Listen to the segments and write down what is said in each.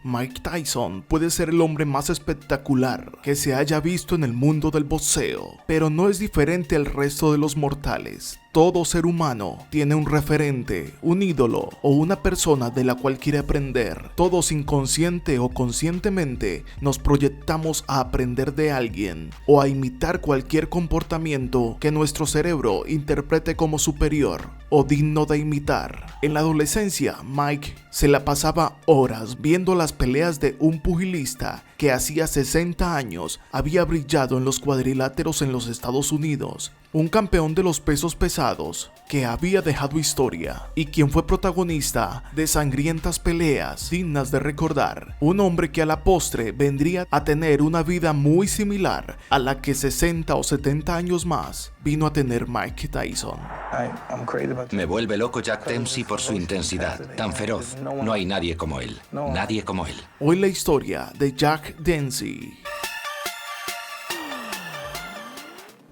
Mike Tyson puede ser el hombre más espectacular que se haya visto en el mundo del boxeo, pero no es diferente al resto de los mortales. Todo ser humano tiene un referente, un ídolo o una persona de la cual quiere aprender. Todos inconsciente o conscientemente nos proyectamos a aprender de alguien o a imitar cualquier comportamiento que nuestro cerebro interprete como superior o digno de imitar. En la adolescencia, Mike se la pasaba horas viendo las peleas de un pugilista que hacía 60 años había brillado en los cuadriláteros en los Estados Unidos. Un campeón de los pesos pesados que había dejado historia y quien fue protagonista de sangrientas peleas dignas de recordar. Un hombre que a la postre vendría a tener una vida muy similar a la que 60 o 70 años más vino a tener Mike Tyson. Me vuelve loco Jack Dempsey por su intensidad, tan feroz. No hay nadie como él, nadie como él. Hoy la historia de Jack Dempsey.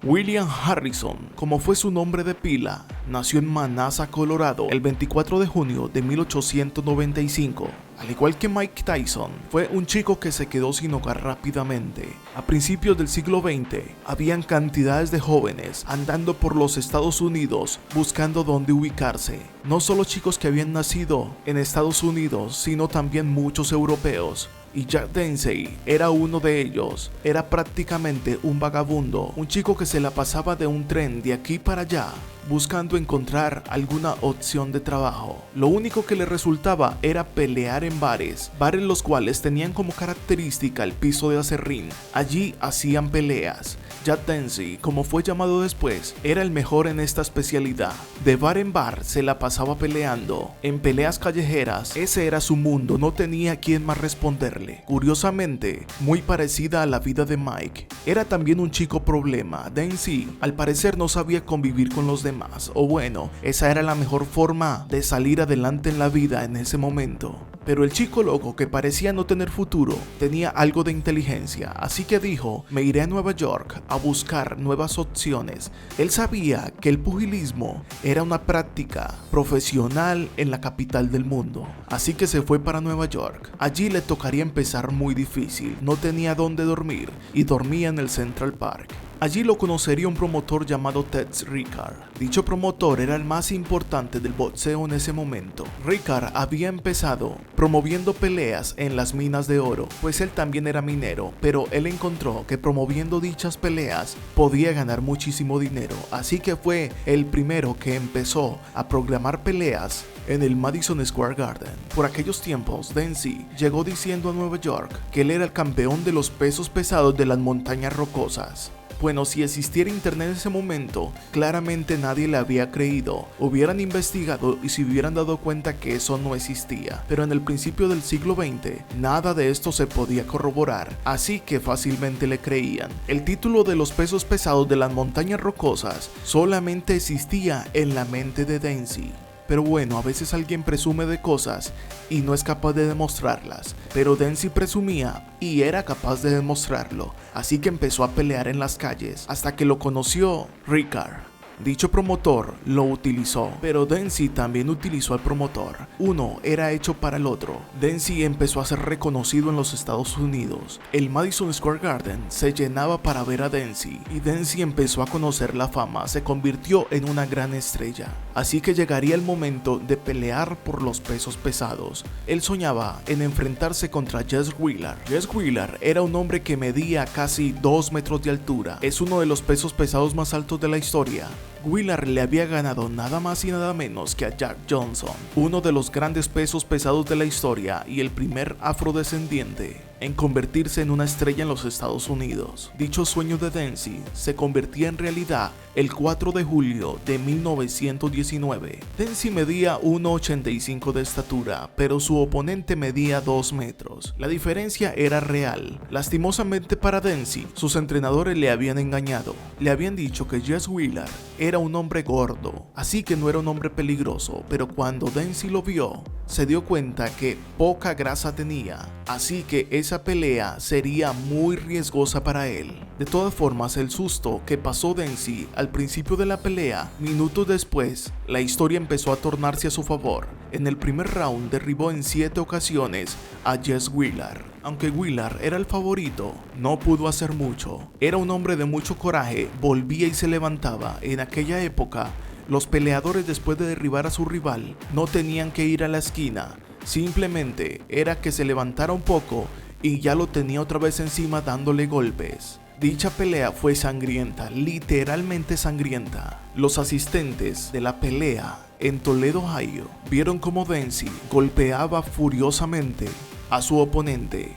William Harrison, como fue su nombre de pila, nació en Manassas, Colorado, el 24 de junio de 1895. Al igual que Mike Tyson, fue un chico que se quedó sin hogar rápidamente. A principios del siglo XX, habían cantidades de jóvenes andando por los Estados Unidos buscando dónde ubicarse. No solo chicos que habían nacido en Estados Unidos, sino también muchos europeos. Y Jack Dempsey era uno de ellos. Era prácticamente un vagabundo, un chico que se la pasaba de un tren de aquí para allá, buscando encontrar alguna opción de trabajo. Lo único que le resultaba era pelear en bares los cuales tenían como característica el piso de acerrín. Allí hacían peleas. Jack Dempsey, como fue llamado después, era el mejor en esta especialidad. De bar en bar se la pasaba peleando. En peleas callejeras, ese era su mundo, no tenía quien más responderle. Curiosamente, muy parecida a la vida de Mike. Era también un chico problema. Dempsey, al parecer, no sabía convivir con los demás, o bueno, esa era la mejor forma de salir adelante en la vida en ese momento. Pero el chico loco, que parecía no tener futuro, tenía algo de inteligencia, así que dijo: me iré a Nueva York a buscar nuevas opciones. Él sabía que el pugilismo era una práctica profesional en la capital del mundo, así que se fue para Nueva York. Allí le tocaría empezar muy difícil, no tenía dónde dormir y dormía en el Central Park. Allí lo conocería un promotor llamado Ted Rickard. Dicho promotor era el más importante del boxeo en ese momento. Rickard había empezado promoviendo peleas en las minas de oro, pues él también era minero, pero él encontró que promoviendo dichas peleas podía ganar muchísimo dinero, así que fue el primero que empezó a programar peleas en el Madison Square Garden. Por aquellos tiempos, Dempsey llegó diciendo a Nueva York que él era el campeón de los pesos pesados de las montañas rocosas. Bueno, si existiera internet en ese momento, claramente nadie le había creído. Hubieran investigado y se hubieran dado cuenta que eso no existía. Pero en el principio del siglo XX, nada de esto se podía corroborar, así que fácilmente le creían. El título de los pesos pesados de las montañas rocosas solamente existía en la mente de Dempsey. Pero bueno, a veces alguien presume de cosas y no es capaz de demostrarlas. Pero Dempsey presumía y era capaz de demostrarlo. Así que empezó a pelear en las calles hasta que lo conoció Rickard. Dicho promotor lo utilizó, pero Dempsey también utilizó al promotor. Uno era hecho para el otro. Dempsey empezó a ser reconocido en los Estados Unidos. El Madison Square Garden se llenaba para ver a Dempsey, y Dempsey empezó a conocer la fama, se convirtió en una gran estrella. Así que llegaría el momento de pelear por los pesos pesados. Él soñaba en enfrentarse contra Jess Wheeler. Jess Wheeler era un hombre que medía casi 2 metros de altura. Es uno de los pesos pesados más altos de la historia. Wheeler le había ganado nada más y nada menos que a Jack Johnson, uno de los grandes pesos pesados de la historia y el primer afrodescendiente en convertirse en una estrella en los Estados Unidos. Dicho sueño de Dempsey se convertía en realidad el 4 de julio de 1919. Dempsey medía 1,85 de estatura, pero su oponente medía 2 metros. La diferencia era real. Lastimosamente para Dempsey, sus entrenadores le habían engañado. Le habían dicho que Jess Wheeler era un hombre gordo, así que no era un hombre peligroso, pero cuando Dempsey lo vio, se dio cuenta que poca grasa tenía, así que esa esa pelea sería muy riesgosa para él. De todas formas, el susto que pasó Dempsey al principio de la pelea, minutos después, la historia empezó a tornarse a su favor. En el primer round derribó en 7 ocasiones a Jess Wheeler. Aunque Wheeler era el favorito, no pudo hacer mucho. Era un hombre de mucho coraje, volvía y se levantaba. En aquella época, los peleadores, después de derribar a su rival, no tenían que ir a la esquina. Simplemente era que se levantara un poco y ya lo tenía otra vez encima dándole golpes. Dicha pelea fue sangrienta, literalmente sangrienta. Los asistentes de la pelea en Toledo, Ohio, vieron cómo Dempsey golpeaba furiosamente a su oponente.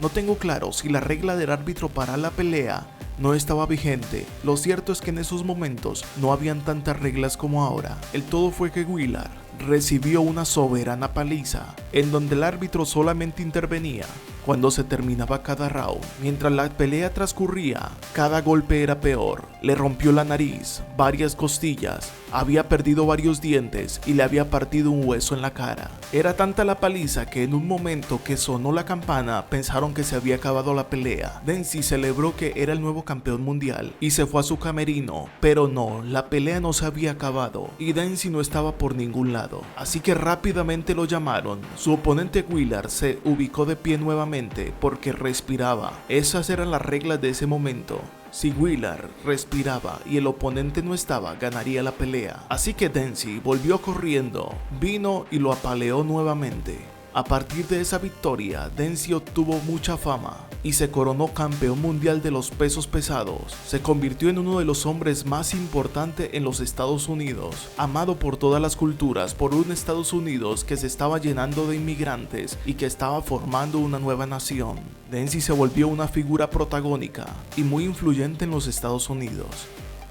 No tengo claro si la regla del árbitro para la pelea no estaba vigente. Lo cierto es que en esos momentos no habían tantas reglas como ahora. El todo fue que Wheeler recibió una soberana paliza, en donde el árbitro solamente intervenía cuando se terminaba cada round. Mientras la pelea transcurría, cada golpe era peor. Le rompió la nariz, varias costillas, había perdido varios dientes y le había partido un hueso en la cara. Era tanta la paliza que en un momento que sonó la campana pensaron que se había acabado la pelea. Dempsey celebró que era el nuevo campeón mundial y se fue a su camerino, pero no, la pelea no se había acabado y Dempsey no estaba por ningún lado. Así que rápidamente lo llamaron. Su oponente Wheeler se ubicó de pie nuevamente porque respiraba. Esas eran las reglas de ese momento. Si Wheeler respiraba y el oponente no estaba, ganaría la pelea. Así que Dempsey volvió corriendo, vino y lo apaleó nuevamente. A partir de esa victoria, Dempsey obtuvo mucha fama y se coronó campeón mundial de los pesos pesados. Se convirtió en uno de los hombres más importantes en los Estados Unidos, amado por todas las culturas, por un Estados Unidos que se estaba llenando de inmigrantes y que estaba formando una nueva nación. Dempsey se volvió una figura protagónica y muy influyente en los Estados Unidos.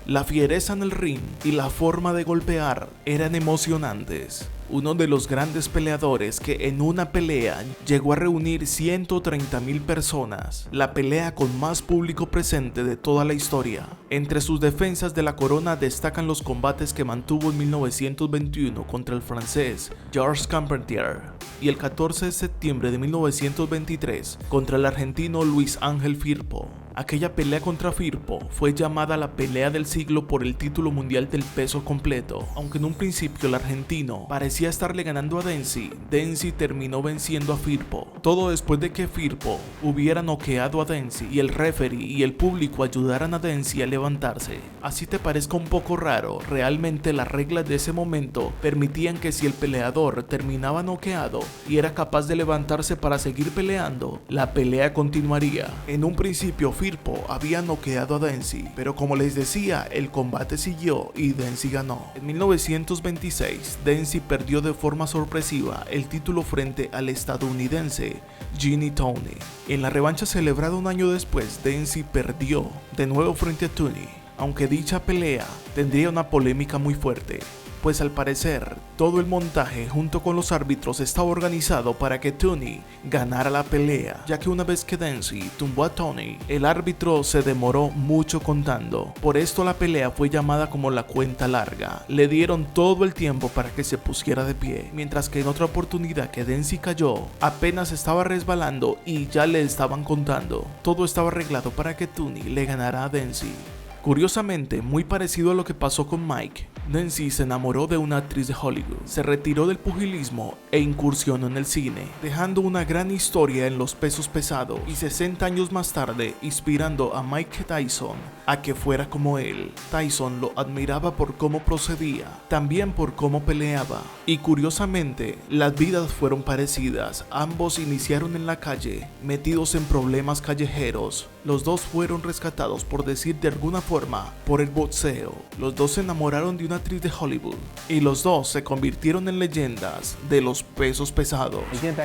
La fiereza en el ring y la forma de golpear eran emocionantes. Uno de los grandes peleadores que en una pelea llegó a reunir 130,000 personas, la pelea con más público presente de toda la historia. Entre sus defensas de la corona destacan los combates que mantuvo en 1921 contra el francés Georges Carpentier y el 14 de septiembre de 1923 contra el argentino Luis Ángel Firpo. Aquella pelea contra Firpo fue llamada la pelea del siglo por el título mundial del peso completo. Aunque en un principio el argentino parecía estarle ganando a Dempsey, Dempsey terminó venciendo a Firpo. Todo después de que Firpo hubiera noqueado a Dempsey y el referee y el público ayudaran a Dempsey a levantarse. Así te parezca un poco raro, realmente las reglas de ese momento permitían que si el peleador terminaba noqueado y era capaz de levantarse para seguir peleando, la pelea continuaría. En un principio Firpo había noqueado a Dempsey, pero como les decía, el combate siguió y Dempsey ganó. En 1926, Dempsey perdió de forma sorpresiva el título frente al estadounidense Gene Tunney. En la revancha celebrada un año después, Dempsey perdió de nuevo frente a Tunney, aunque dicha pelea tendría una polémica muy fuerte, pues al parecer todo el montaje junto con los árbitros estaba organizado para que Tunney ganara la pelea, ya que una vez que Dempsey tumbó a Tunney, el árbitro se demoró mucho contando. Por esto la pelea fue llamada como la cuenta larga. Le dieron todo el tiempo para que se pusiera de pie, mientras que en otra oportunidad que Dempsey cayó, apenas estaba resbalando y ya le estaban contando. Todo estaba arreglado para que Tunney le ganara a Dempsey. Curiosamente, muy parecido a lo que pasó con Mike, Dempsey se enamoró de una actriz de Hollywood, se retiró del pugilismo e incursionó en el cine, dejando una gran historia en los pesos pesados y 60 años más tarde inspirando a Mike Tyson a que fuera como él. Tyson lo admiraba por cómo procedía, también por cómo peleaba, y curiosamente las vidas fueron parecidas. Ambos iniciaron en la calle, metidos en problemas callejeros. Los dos fueron rescatados, por decir de alguna forma, por el boxeo. Los dos se enamoraron de una actriz de Hollywood y los dos se convirtieron en leyendas de los pesos pesados.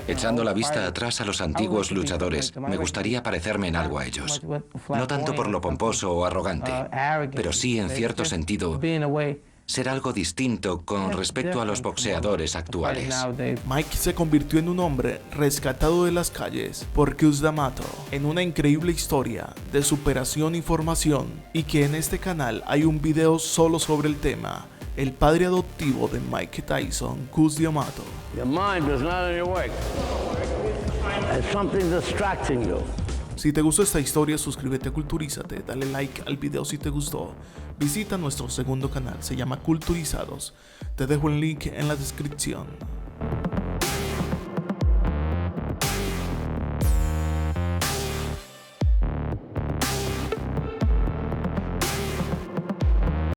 Echando la vista atrás a los antiguos luchadores, me gustaría parecerme en algo a ellos. No tanto por lo pomposo o arrogante, pero sí en cierto sentido ser algo distinto con respecto a los boxeadores actuales. Mike se convirtió en un hombre rescatado de las calles por Cus D'Amato, en una increíble historia de superación y formación, y que en este canal hay un video solo sobre el tema. El padre adoptivo de Mike Tyson, Cus D'Amato. Your mind is not in your way. as something distracting you. Si te gustó esta historia, suscríbete a Culturízate, dale like al video si te gustó. Visita nuestro segundo canal, se llama Culturizados. Te dejo el link en la descripción.